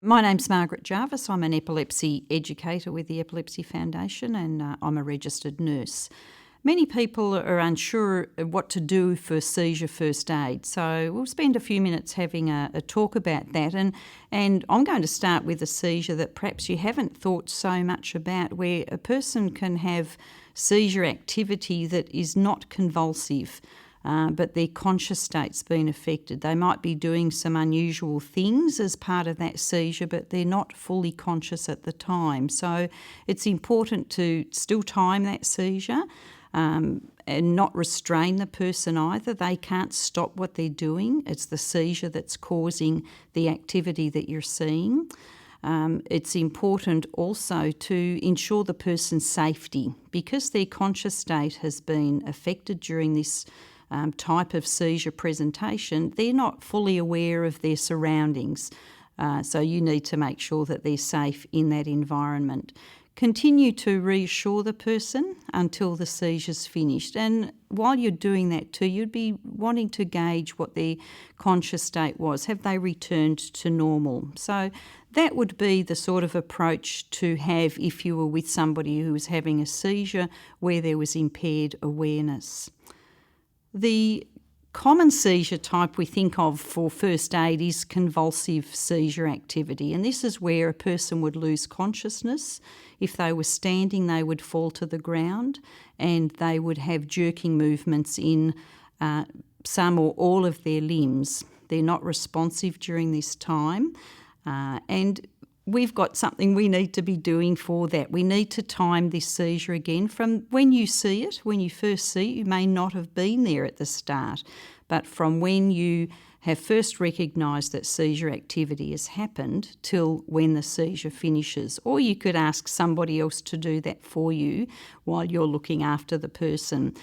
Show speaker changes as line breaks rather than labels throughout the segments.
My name's Margaret Jarvis. I'm an epilepsy educator with the Epilepsy Foundation, and I'm a registered nurse. Many people are unsure what to do for seizure first aid, so we'll spend a few minutes having a talk about that. And I'm going to start with a seizure that perhaps you haven't thought so much about, where a person can have seizure activity that is not convulsive. But their conscious state's been affected. They might be doing some unusual things as part of that seizure, but they're not fully conscious at the time. So it's important to still time that seizure and not restrain the person either. They can't stop what they're doing. It's the seizure that's causing the activity that you're seeing. It's important also to ensure the person's safety, because their conscious state has been affected during this type of seizure presentation. They're not fully aware of their surroundings, so you need to make sure that they're safe in that environment. Continue to reassure the person until the seizure's finished, and while you're doing that too, you'd be wanting to gauge what their conscious state was. Have they returned to normal? So that would be the sort of approach to have if you were with somebody who was having a seizure where there was impaired awareness. The common seizure type we think of for first aid is convulsive seizure activity, and this is where a person would lose consciousness. If they were standing, they would fall to the ground and they would have jerking movements in some or all of their limbs. They're not responsive during this time, and we've got something we need to be doing for that. We need to time this seizure again from when you see it. When you first see it, you may not have been there at the start, but from when you have first recognised that seizure activity has happened till when the seizure finishes. Or you could ask somebody else to do that for you while you're looking after the person.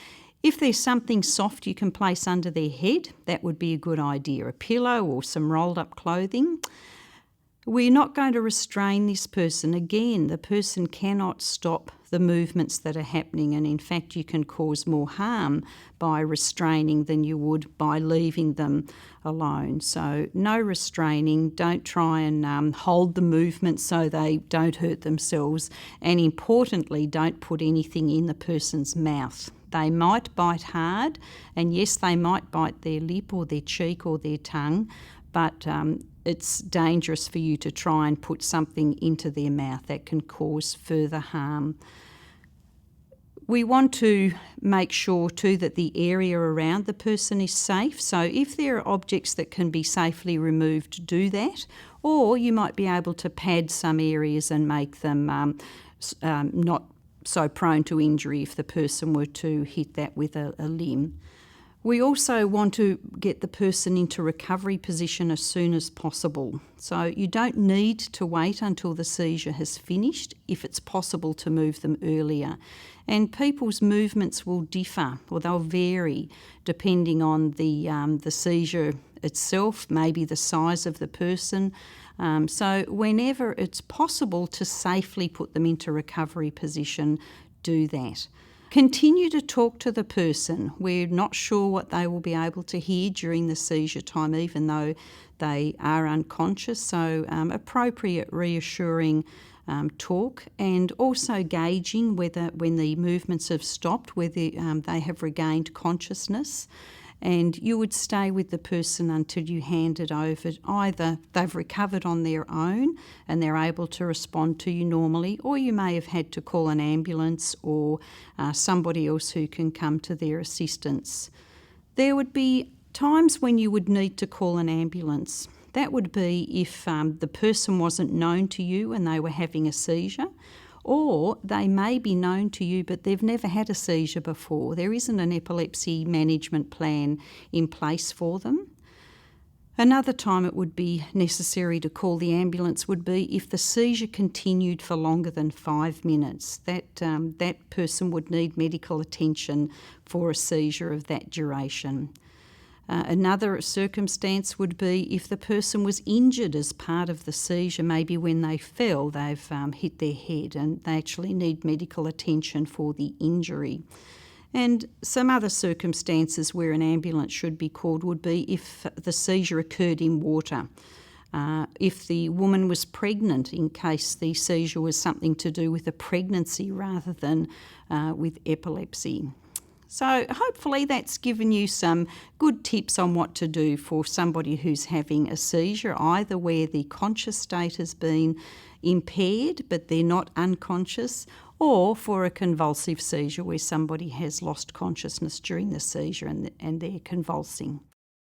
If there's something soft you can place under their head, that would be a good idea, a pillow or some rolled up clothing. We're not going to restrain this person. Again, the person cannot stop the movements that are happening, and in fact you can cause more harm by restraining than you would by leaving them alone. So no restraining. Don't try and hold the movement so they don't hurt themselves, and importantly, don't put anything in the person's mouth. They might bite hard, and yes, they might bite their lip or their cheek or their tongue, but it's dangerous for you to try and put something into their mouth that can cause further harm. We want to make sure too that the area around the person is safe. So if there are objects that can be safely removed, do that. Or you might be able to pad some areas and make them not so prone to injury if the person were to hit that with a limb. We also want to get the person into recovery position as soon as possible. So you don't need to wait until the seizure has finished if it's possible to move them earlier. And people's movements will differ, or they'll vary depending on the seizure itself, maybe the size of the person. So whenever it's possible to safely put them into recovery position, do that. Continue to talk to the person. We're not sure what they will be able to hear during the seizure time, even though they are unconscious. So appropriate reassuring talk, and also gauging whether when the movements have stopped, whether they have regained consciousness. And you would stay with the person until you hand it over. Either they've recovered on their own and they're able to respond to you normally, or you may have had to call an ambulance or somebody else who can come to their assistance. There would be times when you would need to call an ambulance. That would be if the person wasn't known to you and they were having a seizure, or they may be known to you but they've never had a seizure before. There isn't an epilepsy management plan in place for them. Another time it would be necessary to call the ambulance would be if the seizure continued for longer than 5 minutes. That person would need medical attention for a seizure of that duration. Another circumstance would be if the person was injured as part of the seizure, maybe when they fell, they've hit their head and they actually need medical attention for the injury. And some other circumstances where an ambulance should be called would be if the seizure occurred in water. if the woman was pregnant, in case the seizure was something to do with a pregnancy rather than with epilepsy. So hopefully that's given you some good tips on what to do for somebody who's having a seizure, either where the conscious state has been impaired but they're not unconscious, or for a convulsive seizure where somebody has lost consciousness during the seizure and they're convulsing.